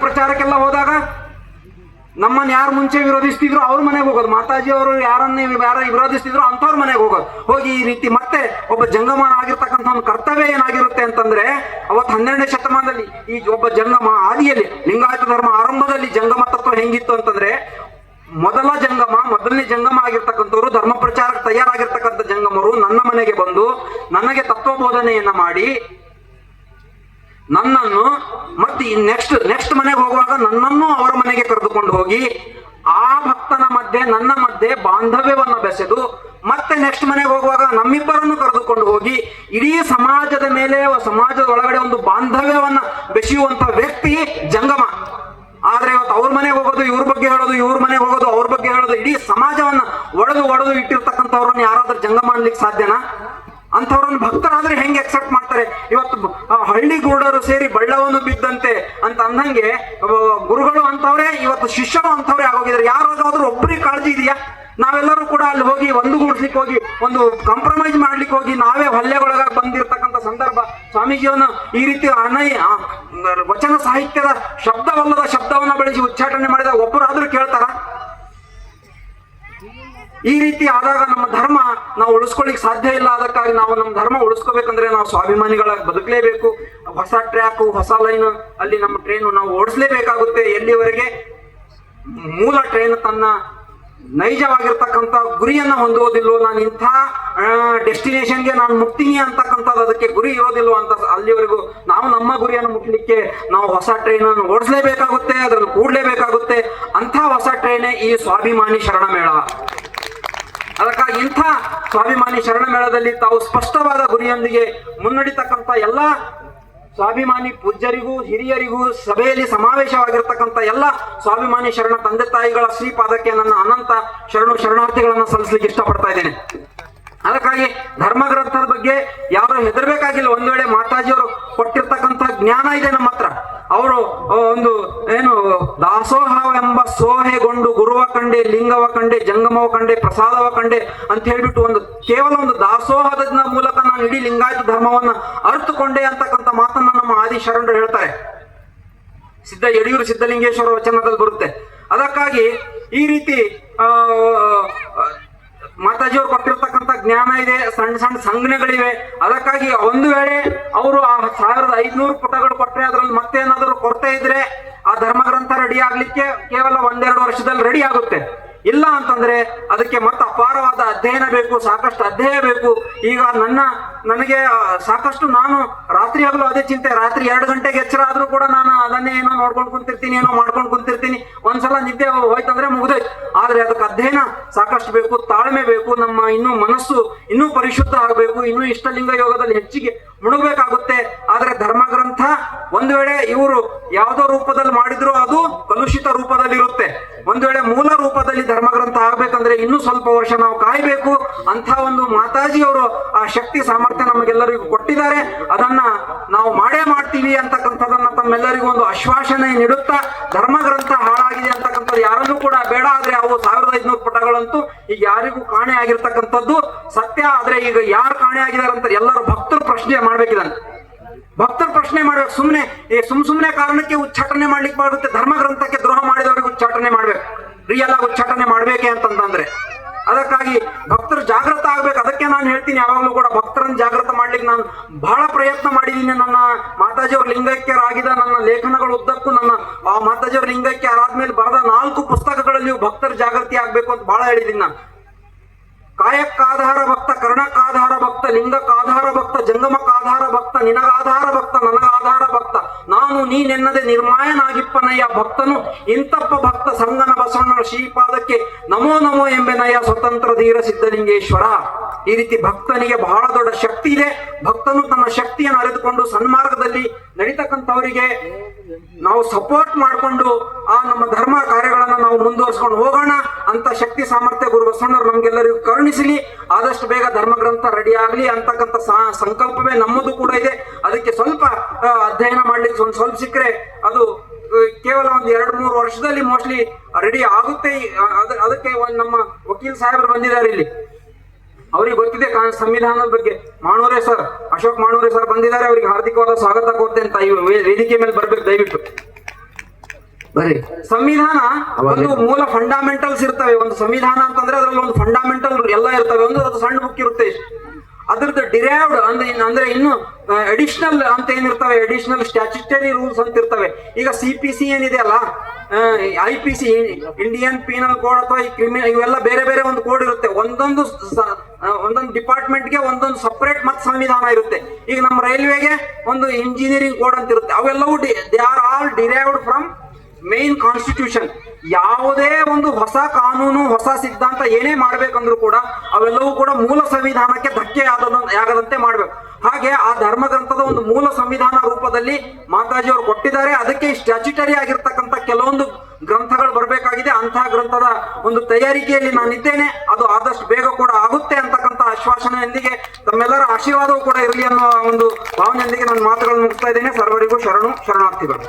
ಪ್ರಚಾರಕ್ಕೆಲ್ಲ ಹೋದಾಗ ನಮ್ಮನ್ನ ಯಾರು ಮುಂಚೆ ವಿರೋಧಿಸ್ತಿದ್ರು ಅವ್ರ ಮನೆಗೆ ಹೋಗೋದು, ಮಾತಾಜಿ ಅವರು ಯಾರನ್ನ ವಿರೋಧಿಸ್ತಿದ್ರು ಅಂಥವ್ರ ಮನೆಗೆ ಹೋಗೋದು. ಹೋಗಿ ಈ ರೀತಿ ಮತ್ತೆ ಒಬ್ಬ ಜಂಗಮನ ಆಗಿರ್ತಕ್ಕಂಥ ಒಂದು ಕರ್ತವ್ಯ ಏನಾಗಿರುತ್ತೆ ಅಂತಂದ್ರೆ, ಅವತ್ತು 12ನೇ ಶತಮಾನದಲ್ಲಿ ಈ ಒಬ್ಬ ಜಂಗಮ ಆದಿಯಲ್ಲಿ ಲಿಂಗಾಯತ ಧರ್ಮ ಆರಂಭದಲ್ಲಿ ಜಂಗಮ ತತ್ವ ಹೆಂಗಿತ್ತು ಅಂತಂದ್ರೆ, ಮೊದಲನೇ ಜಂಗಮ ಆಗಿರ್ತಕ್ಕಂಥವ್ರು, ಧರ್ಮ ಪ್ರಚಾರಕ್ಕೆ ತಯಾರಾಗಿರ್ತಕ್ಕಂಥ ಜಂಗಮರು ನನ್ನ ಮನೆಗೆ ಬಂದು ನನಗೆ ತತ್ವಬೋಧನೆಯನ್ನ ಮಾಡಿ ನನ್ನನ್ನು ಮತ್ತೆ ನೆಕ್ಸ್ಟ್ ಮನೆಗೆ ಹೋಗುವಾಗ ನನ್ನನ್ನು ಅವರ ಮನೆಗೆ ಕರೆದುಕೊಂಡು ಹೋಗಿ ಆ ಭಕ್ತನ ಮಧ್ಯೆ ನನ್ನ ಮಧ್ಯೆ ಬಾಂಧವ್ಯವನ್ನ ಬೆಸೆದು ಮತ್ತೆ ನೆಕ್ಸ್ಟ್ ಮನೆಗೆ ಹೋಗುವಾಗ ನಮ್ಮಿಬ್ಬರನ್ನು ಕರೆದುಕೊಂಡು ಹೋಗಿ ಇಡೀ ಸಮಾಜದ ಮೇಲೆ, ಸಮಾಜದ ಒಳಗಡೆ ಒಂದು ಬಾಂಧವ್ಯವನ್ನ ಬೆಸೆಯುವಂತ ವ್ಯಕ್ತಿ ಜಂಗಮ. ಆದ್ರೆ ಇವತ್ತು ಅವ್ರ ಮನೆಗೆ ಹೋಗೋದು, ಇವ್ರ ಬಗ್ಗೆ ಹೇಳೋದು, ಇವ್ರ ಮನೆಗೆ ಹೋಗೋದು, ಅವ್ರ ಬಗ್ಗೆ ಹೇಳೋದು, ಇಡೀ ಸಮಾಜವನ್ನ ಒಡೆದು ಇಟ್ಟಿರ್ತಕ್ಕಂಥವ್ರನ್ನ ಯಾರಾದ್ರೂ ಜಂಗಮ ಅನ್ಲಿಕ್ಕೆ ಸಾಧ್ಯನಾ? ಅಂಥವ್ರನ್ನ ಭಕ್ತರಾದ್ರೆ ಹೆಂಗೆ ಅಕ್ಸೆಪ್ಟ್ ಮಾಡ್ತಾರೆ? ಇವತ್ತು ಹಳ್ಳಿ ಗೂಡರು ಸೇರಿ ಬಳ್ಳವನ್ನು ಬಿದ್ದಂತೆ ಅಂತ ಅಂದಂಗೆ ಗುರುಗಳು ಅಂತವ್ರೆ, ಇವತ್ತು ಶಿಷ್ಯರು ಅಂತವ್ರೆ ಆಗೋಗಿದ್ದಾರೆ. ಯಾರಾದ್ರೂ ಒಬ್ಬರಿಗೆ ಕಾಳಜಿ ಇದೆಯಾ? ನಾವೆಲ್ಲರೂ ಕೂಡ ಅಲ್ಲಿ ಹೋಗಿ ಒಂದುಗೂಡ್ಸ್ಲಿಕ್ಕೆ ಹೋಗಿ, ಒಂದು ಕಾಂಪ್ರಮೈಸ್ ಮಾಡ್ಲಿಕ್ಕೆ ಹೋಗಿ ನಾವೇ ಹಲ್ಲೆಗೊಳಗಾಗಿ ಬಂದಿರತಕ್ಕಂಥ ಸಂದರ್ಭ. ಸ್ವಾಮೀಜಿಯವನ್ನ ಈ ರೀತಿ ವಚನ ಸಾಹಿತ್ಯದ ಶಬ್ದವಲ್ಲದ ಶಬ್ದವನ್ನ ಬೆಳೆಸಿ ಉಚ್ಚಾಟನೆ ಮಾಡಿದಾಗ ಒಬ್ಬರಾದ್ರೂ ಕೇಳ್ತಾರ? ಈ ರೀತಿ ಆದಾಗ ನಮ್ಮ ಧರ್ಮ ನಾವು ಉಳಿಸ್ಕೊಳ್ಳಿಕ್ ಸಾಧ್ಯ ಇಲ್ಲ. ಅದಕ್ಕಾಗಿ ನಾವು ನಮ್ಮ ಧರ್ಮ ಉಳಿಸ್ಕೋಬೇಕಂದ್ರೆ ನಾವು ಸ್ವಾಭಿಮಾನಿಗಳಾಗಿ ಬದುಕಲೇಬೇಕು. ಹೊಸ ಟ್ರ್ಯಾಕು, ಹೊಸ ಲೈನ್ ಅಲ್ಲಿ ನಮ್ಮ ಟ್ರೈನ್ ನಾವು ಓಡಿಸ್ಲೇಬೇಕಾಗುತ್ತೆ. ಎಲ್ಲಿವರೆಗೆ ಮೂಲ ಟ್ರೈನ್ ತನ್ನ ನೈಜವಾಗಿರ್ತಕ್ಕಂಥ ಗುರಿಯನ್ನ ಹೊಂದುವುದಿಲ್ಲೋ, ನಾನು ಇಂಥ ಡೆಸ್ಟಿನೇಷನ್ಗೆ ನಾನು ಮುಟ್ತೀನಿ ಅಂತಕ್ಕಂಥದ್ದು ಅದಕ್ಕೆ ಗುರಿ ಇರೋದಿಲ್ವೋ ಅಂತ ಅಲ್ಲಿವರೆಗೂ ನಾವು ನಮ್ಮ ಗುರಿಯನ್ನು ಮುಟ್ಲಿಕ್ಕೆ ನಾವು ಹೊಸ ಟ್ರೈನ್ ಅನ್ನು ಓಡಿಸ್ಲೇಬೇಕಾಗುತ್ತೆ, ಅದನ್ನು ಕೂಡ್ಲೇಬೇಕಾಗುತ್ತೆ. ಅಂಥ ಹೊಸ ಟ್ರೈನೇ ಈ ಸ್ವಾಭಿಮಾನಿ ಶರಣ ಮೇಳ. ಅದಕ್ಕಾಗಿ ಇಂಥ ಸ್ವಾಭಿಮಾನಿ ಶರಣ ಮೇಳದಲ್ಲಿ ತಾವು ಸ್ಪಷ್ಟವಾದ ಗುರಿಯೊಂದಿಗೆ ಮುನ್ನಡಿತಕ್ಕಂಥ ಎಲ್ಲ ಸ್ವಾಭಿಮಾನಿ ಪೂಜ್ಯರಿಗೂ ಹಿರಿಯರಿಗೂ ಸಭೆಯಲ್ಲಿ ಸಮಾವೇಶವಾಗಿರ್ತಕ್ಕಂಥ ಎಲ್ಲ ಸ್ವಾಭಿಮಾನಿ ಶರಣ ತಂದೆ ತಾಯಿಗಳ ಶ್ರೀಪಾದಕ್ಕೆ ನನ್ನ ಅನಂತ ಶರಣಾರ್ಥಿಗಳನ್ನು ಸಲ್ಲಿಸಲಿಕ್ಕೆ ಇಷ್ಟಪಡ್ತಾ ಇದ್ದೇನೆ. ಅದಕ್ಕಾಗಿ ಧರ್ಮಗ್ರಂಥದ ಬಗ್ಗೆ ಯಾರು ಹೆದರ್ಬೇಕಾಗಿಲ್ಲ. ಒಂದು ವೇಳೆ ಮಾತಾಜಿಯವರು ಕೊಟ್ಟಿರ್ತಕ್ಕಂಥ ಜ್ಞಾನ ಇದೆ ನಮ್ಮ ಹತ್ರ. ಅವರು ಒಂದು ದಾಸೋಹವೆಂಬ ಸೋಹೆಗೊಂಡು ಗುರುವ ಕಂಡೆ, ಲಿಂಗವ ಕಂಡೆ, ಜಂಗಮವ ಕಂಡೆ, ಪ್ರಸಾದವ ಕಂಡೆ ಅಂತ ಹೇಳ್ಬಿಟ್ಟು ಕೇವಲ ಒಂದು ದಾಸೋಹದ ಮೂಲಕ ನಾನು ಇಡೀ ಲಿಂಗಾಯತ ಧರ್ಮವನ್ನ ಅರ್ಥಕೊಂಡೆ ಅಂತಕ್ಕಂಥ ಮಾತನ್ನ ನಮ್ಮ ಆದಿಶರಣರು ಹೇಳ್ತಾರೆ. ಯಡಿಯೂರು ಸಿದ್ಧಲಿಂಗೇಶ್ವರ ವಚನದಲ್ಲಿ ಬರುತ್ತೆ. ಅದಕ್ಕಾಗಿ ಈ ರೀತಿ ಮಾತಾಜಿಯವರು ಕೊಟ್ಟಿರ್ತಕ್ಕಂಥ ಜ್ಞಾನ ಇದೆ, ಸಣ್ಣ ಸಣ್ಣ ಸಂಜ್ಞೆಗಳಿವೆ. ಅದಕ್ಕಾಗಿ ಒಂದು ವೇಳೆ ಅವರು ಆ 1500 ಪುಟಗಳು ಕೊಟ್ಟರೆ ಅದರಲ್ಲಿ ಮತ್ತೇನಾದರೂ ಕೊರತೆ ಇದ್ರೆ ಆ ಧರ್ಮಗ್ರಂಥ ರೆಡಿ ಆಗ್ಲಿಕ್ಕೆ ಕೇವಲ 1-2 ವರ್ಷದಲ್ಲಿ ರೆಡಿ ಆಗುತ್ತೆ. ಇಲ್ಲ ಅಂತಂದ್ರೆ ಅದಕ್ಕೆ ಮತ್ತೆ ಅಪಾರವಾದ ಅಧ್ಯಯನ ಬೇಕು, ಸಾಕಷ್ಟು ಅಧ್ಯಯನ ಬೇಕು. ಈಗ ನನಗೆ ಸಾಕಷ್ಟು ನಾನು ರಾತ್ರಿ ಹಗಲು ಅದೇ ಚಿಂತೆ. ರಾತ್ರಿ 2 ಗಂಟೆಗೆ ಎಚ್ಚರ ಆದ್ರೂ ಕೂಡ ನಾನು ಅದನ್ನೇ ಏನೋ ನೋಡ್ಕೊಂಡು ಕುಂತಿರ್ತೀನಿ, ಏನೋ ಮಾಡ್ಕೊಂಡು ಕುಂತಿರ್ತೀನಿ. ಒಂದ್ಸಲ ನಿದ್ದೆ ಹೋಯ್ತಂದ್ರೆ ಮುಗ್ದೋಯ್ತು. ಆದ್ರೆ ಅದಕ್ಕೆ ಅಧ್ಯಯನ ಸಾಕಷ್ಟು ಬೇಕು, ತಾಳ್ಮೆ ಬೇಕು. ನಮ್ಮ ಮನಸ್ಸು ಇನ್ನೂ ಪರಿಶುದ್ಧ ಆಗಬೇಕು, ಇನ್ನೂ ಇಷ್ಟಲಿಂಗ ಯೋಗದಲ್ಲಿ ಹೆಚ್ಚಿಗೆ ಮುಳುಗಬೇಕಾಗುತ್ತೆ. ಆದ್ರೆ ಧರ್ಮಗ್ರಂಥ ಒಂದು ವೇಳೆ ಇವರು ಯಾವುದೋ ರೂಪದಲ್ಲಿ ಮಾಡಿದ್ರು ಅದು ಕಲುಷಿತ ರೂಪದಲ್ಲಿರುತ್ತೆ. ಒಂದು ವೇಳೆ ಮೂಲ ರೂಪದಲ್ಲಿ ಧರ್ಮಗ್ರಂಥ ಆಗ್ಬೇಕಂದ್ರೆ ಇನ್ನೂ ಸ್ವಲ್ಪ ವರ್ಷ ನಾವು ಕಾಯ್ಬೇಕು. ಅಂತ ಒಂದು ಮಾತಾಜಿಯವರು ಆ ಶಕ್ತಿ ಸಾಮರ್ಥ್ಯ ನಮಗೆಲ್ಲರಿಗೂ ಕೊಟ್ಟಿದ್ದಾರೆ. ಅದನ್ನ ನಾವು ಮಾಡೇ ಮಾಡ್ತೀವಿ ಅಂತಕ್ಕಂಥದನ್ನ ತಮ್ಮೆಲ್ಲರಿಗೂ ಒಂದು ಆಶ್ವಾಸನೆ ನೀಡುತ್ತಾ, ಧರ್ಮಗ್ರಂಥ ಹಾಳಾಗಿದೆ ಅಂತಕ್ಕಂಥದ್ದು ಯಾರಲ್ಲೂ ಕೂಡ ಬೇಡ. ಆದ್ರೆ ಅವು 1500 ಪುಟಗಳಂತೂ ಈಗ ಯಾರಿಗೂ ಕಾಣೆ ಆಗಿರ್ತಕ್ಕಂಥದ್ದು ಸತ್ಯ. ಆದ್ರೆ ಈಗ ಯಾರು ಕಾಣೆ ಆಗಿದ್ದಾರೆ ಅಂತ ಎಲ್ಲರೂ ಭಕ್ತರು ಪ್ರಶ್ನೆ ಮಾಡ್ಬೇಕಿದಂತೆ. ಭಕ್ತರು ಪ್ರಶ್ನೆ ಮಾಡ್ಬೇಕು. ಸುಮ್ಮನೆ ಕಾರಣಕ್ಕೆ ಉಚ್ಚಾಟನೆ ಮಾಡ್ಲಿಕ್ಕೆ ಬಾಗುತ್ತೆ. ಧರ್ಮಗ್ರಂಥಕ್ಕೆ ದ್ರೋಹ ಮಾಡಿದವರಿಗೆ ಉಚ್ಚಾಟನೆ ಮಾಡ್ಬೇಕು, ರಿಯಲ್ ಆಗಿ ಉಚ್ಚಾಟನೆ ಮಾಡ್ಬೇಕೆ ಅಂತಂದ್ರೆ. ಅದಕ್ಕಾಗಿ ಭಕ್ತರು ಜಾಗೃತ ಆಗ್ಬೇಕು. ಅದಕ್ಕೆ ನಾನು ಹೇಳ್ತೀನಿ ಯಾವಾಗಲೂ ಕೂಡ ಭಕ್ತರನ್ನು ಜಾಗೃತ ಮಾಡ್ಲಿಕ್ಕೆ ನಾನು ಬಹಳ ಪ್ರಯತ್ನ ಮಾಡಿದ್ದೀನಿ. ನನ್ನ ಮಾತಾಜಿಯವ್ರ ಲಿಂಗೈಕ್ಯರಾಗಿದ್ದ ನನ್ನ ಲೇಖನಗಳು ಉದ್ದಕ್ಕೂ ನನ್ನ ಮಾತಾಜಿಯವ್ರ ಲಿಂಗೈಕ್ಯರಾದ್ಮೇಲೆ ಬರೆದ 4 ಪುಸ್ತಕಗಳಲ್ಲಿಯೂ ಭಕ್ತರ ಜಾಗೃತಿ ಆಗ್ಬೇಕು ಅಂತ ಬಹಳ ಹೇಳಿದ್ದೀನಿ ನಾನು. ಕಾಯಕ್ಕಾಧಾರ ಭಕ್ತ, ಕರ್ಣಕ್ಕಾಧಾರ ಭಕ್ತ, ಲಿಂಗಕ್ಕಾಧಾರ ಭಕ್ತ, ಜಂಗಮಕ್ಕಾಧಾರ ಭಕ್ತ, ನಿನಗಾಧಾರ ಭಕ್ತ, ನನಗಾಧಾರ ಭಕ್ತ, ನಾನು ನೀನೆನ್ನದೆ ನಿರ್ಮಾಯನಾಗಿಪ್ಪನಯ್ಯ ಭಕ್ತನು ಇಂತಪ್ಪ ಭಕ್ತ ಸಂಗನ ಬಸವಣ್ಣನ ಶ್ರೀಪಾದಕ್ಕೆ ನಮೋ ನಮೋ ಎಂಬೆನಯ್ಯ ಸ್ವತಂತ್ರ ಧೀರ ಸಿದ್ಧಲಿಂಗೇಶ್ವರ. ಈ ರೀತಿ ಭಕ್ತನಿಗೆ ಬಹಳ ದೊಡ್ಡ ಶಕ್ತಿ ಇದೆ. ಭಕ್ತನು ತನ್ನ ಶಕ್ತಿಯನ್ನು ಅರಿತುಕೊಂಡು ಸನ್ಮಾರ್ಗದಲ್ಲಿ ನಡೀತಕ್ಕಂಥವರಿಗೆ ನಾವು ಸಪೋರ್ಟ್ ಮಾಡಿಕೊಂಡು ಆ ನಮ್ಮ ಧರ್ಮ ಕಾರ್ಯಗಳನ್ನು ನಾವು ಮುಂದುವರಿಸ್ಕೊಂಡು ಹೋಗೋಣ ಅಂತ ಶಕ್ತಿ ಸಾಮರ್ಥ್ಯ ಗುರು ಬಸವಣ್ಣರು ನಮ್ಗೆಲ್ಲರಿಗೂ ಕರುಣಿಸಲಿ. ಆದಷ್ಟು ಬೇಗ ಧರ್ಮಗ್ರಂಥ ರೆಡಿ ಆಗಲಿ ಅಂತಕ್ಕಂಥ ಸಂಕಲ್ಪವೇ ನಮ್ಮದು ಕೂಡ ಇದೆ. ಅದಕ್ಕೆ ಸ್ವಲ್ಪ ಅಧ್ಯಯನ ಮಾಡ್ಲಿಕ್ಕೆ ಸ್ವಲ್ಪ ಸಿಕ್ಕರೆ ಅದು ಕೇವಲ 1-2-3 ವರ್ಷದಲ್ಲಿ ಮೋಸ್ಟ್ಲಿ ರೆಡಿ ಆಗುತ್ತೆ. ಅದಕ್ಕೆ ನಮ್ಮ ವಕೀಲ್ ಸಾಹೇಬರು ಬಂದಿದ್ದಾರೆ ಇಲ್ಲಿ, ಅವ್ರಿಗೆ ಗೊತ್ತಿದೆ ಸಂವಿಧಾನದ ಬಗ್ಗೆ. ಮಾಣೂರೆ ಸರ್, ಅಶೋಕ್ ಮಾಣೂರೆ ಸರ್ ಬಂದಿದ್ದಾರೆ. ಅವರಿಗೆ ಹಾರ್ದಿಕವಾದ ಸ್ವಾಗತ ಕೋರ್ತೇನೆ. ವೇದಿಕೆ ಮೇಲೆ ಬರ್ಬೇಕು ದಯವಿಟ್ಟು. ಬರ್ರಿ. ಸಂವಿಧಾನ ಒಂದು ಮೂಲ ಫಂಡಮೆಂಟಲ್ಸ್ ಇರ್ತವೆ. ಒಂದು ಸಂವಿಧಾನ ಅಂತಂದ್ರೆ ಅದ್ರಲ್ಲಿ ಒಂದು ಫಂಡಮೆಂಟಲ್ ಎಲ್ಲ ಇರ್ತವೆ. ಒಂದು ಅದು ಸಣ್ಣ ಬುಕ್ ಇರುತ್ತೆ ಇಷ್ಟು. ಅದ್ರದ್ದು ಡಿರೈವ್ಡ್ ಅಂದ್ರೆ ಇನ್ನು ಅಡಿಷನಲ್ ಅಂತ ಏನಿರ್ತವೆ, ಅಡಿಷನಲ್ ಸ್ಟ್ಯಾಚ್ಯುಟರಿ ರೂಲ್ಸ್ ಅಂತ ಇರ್ತವೆ. ಈಗ CPC ಏನಿದೆ ಅಲ್ಲ, IPC ಇಂಡಿಯನ್ ಪೀನಲ್ ಕೋಡ್ ಅಥವಾ ಈ ಕ್ರಿಮಿನಲ್, ಇವೆಲ್ಲ ಬೇರೆ ಬೇರೆ ಒಂದು ಕೋಡ್ ಇರುತ್ತೆ. ಒಂದೊಂದು ಡಿಪಾರ್ಟ್ಮೆಂಟ್ಗೆ ಒಂದೊಂದು ಸಪರೇಟ್ ಮತ್ತೆ ಸಂವಿಧಾನ ಇರುತ್ತೆ. ಈಗ ನಮ್ಮ ರೈಲ್ವೆಗೆ ಒಂದು ಇಂಜಿನಿಯರಿಂಗ್ ಕೋಡ್ ಅಂತ ಇರುತ್ತೆ. ಅವೆಲ್ಲವೂ they are all derived from main constitution. ಯಾವುದೇ ಒಂದು ಹೊಸ ಕಾನೂನು, ಹೊಸ ಸಿದ್ಧಾಂತ ಏನೇ ಮಾಡ್ಬೇಕಂದ್ರೂ ಕೂಡ ಅವೆಲ್ಲವೂ ಕೂಡ ಮೂಲ ಸಂವಿಧಾನಕ್ಕೆ ಧಕ್ಕೆ ಆಗದಂತೆ ಮಾಡ್ಬೇಕು. ಹಾಗೆ ಆ ಧರ್ಮ ಗ್ರಂಥದ ಒಂದು ಮೂಲ ಸಂವಿಧಾನ ರೂಪದಲ್ಲಿ ಮಾತಾಜಿಯವರು ಕೊಟ್ಟಿದ್ದಾರೆ. ಅದಕ್ಕೆ ಸ್ಟ್ಯಾಚ್ಯುಟರಿ ಆಗಿರ್ತಕ್ಕಂಥ ಕೆಲವೊಂದು ಗ್ರಂಥಗಳು ಬರಬೇಕಾಗಿದೆ. ಅಂತಹ ಗ್ರಂಥದ ಒಂದು ತಯಾರಿಕೆಯಲ್ಲಿ ನಾನಿದ್ದೇನೆ. ಅದು ಆದಷ್ಟು ಬೇಗ ಕೂಡ ಆಗುತ್ತೆ ಅಂತಕ್ಕಂಥ ಆಶ್ವಾಸನೆಯೊಂದಿಗೆ ತಮ್ಮೆಲ್ಲರ ಆಶೀರ್ವಾದವೂ ಕೂಡ ಇರಲಿ ಅನ್ನೋ ಒಂದು ಭಾವನೆಯೊಂದಿಗೆ ನನ್ನ ಮಾತುಗಳನ್ನು ಮುಗಿಸ್ತಾ ಇದ್ದೇನೆ. ಸರ್ವರಿಗೂ ಶರಣಾರ್ಥಿಗಳು.